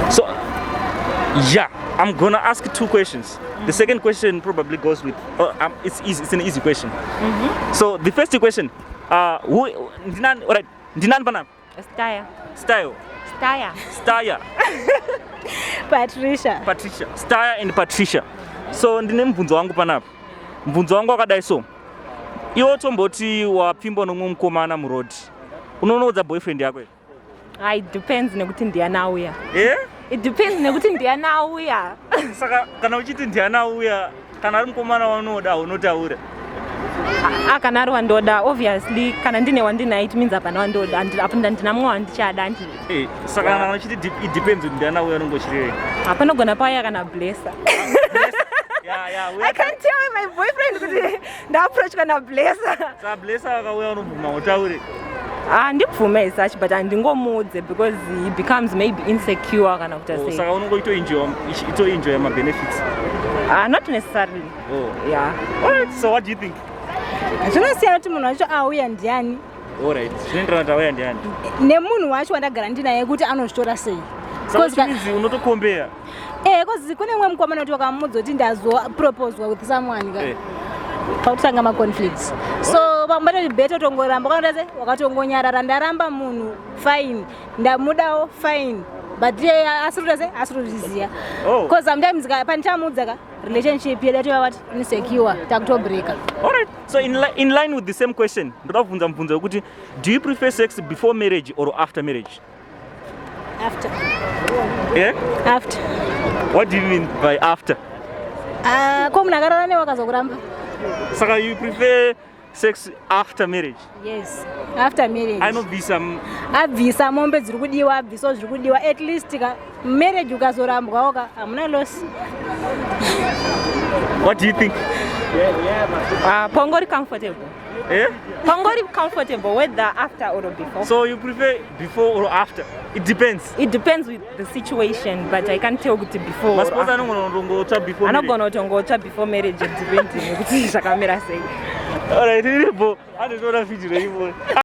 So, yeah, I'm gonna ask 2 questions. The second question probably goes with, it's easy. It's an easy question. So the first question, Ndinan Panam? Staya. Patricia. Staya and Patricia. So ndine mbunzo wangu panapa. Mbunzo wangu wakadai so. Iwo tomboti wapimbo nomwe mukomana murodi. Unonoudza boyfriend yako? It depends nekuti ndiana uya. It depends nekuti ndiana uya. Saka kana uchiti ndiana uya, kana ari mukomana waunoda unotaura. Kana ari wandoda, obviously kana ndine wandina it means apana wandoda apo ndinamwa wandichada ndiri. Saka kana uchiti it depends ndiana uya unongochirei. Apana gona paya kana blesser. Yeah, I can't tell my boyfriend kuti ndaapproach kana blesser. Sa blesser akauya unobvuma utaure. Ndibvume such, but andingomuudze because he becomes maybe insecure kana kuti say. Saka unongoitoenjoy my benefits. Not necessarily. Yeah. Alright, so what do you think? Zvinosiyana kuti munhu wacho auya ndiani. Alright, zvinoenderana kuti auya ndiani. Nemunhu wacho wandagara ndinaye kuti anozvitora sei. Because unotokombera. Because kune mwe mukomana kuti wakamudza kuti ndazopropose with someone pautanga ma conflicts. So pambano better tongoramba kana ndaze wakatongonyarara ndaramba munhu fine ndamudawo fine but asirutiziya because sometimes panichamudza relationship yedu yawati insecure takutobreaka. Alright, so in line with the same question ndoda kubvunza mubvunzo wekuti do you prefer sex before marriage or after marriage? After. After. What do you mean by after? Ko munhu akarara newe wakazokuramba. Saka you prefer sex after marriage? Yes, after marriage. Abvisa mombe dziri kudiwa, abviso zviri kudiwa, at least marriage ukazorambwa hamuna loss. What do you think? Pongori comfortable. Pongori comfortable whether after or before. So you prefer before or after? It depends. It depends with the situation, but I can't tell kuti before. But suppose anongocha before marriage. Anogona kutongocha before marriage, it depends nekuti zvakamira sei. Alright, I don't know what video.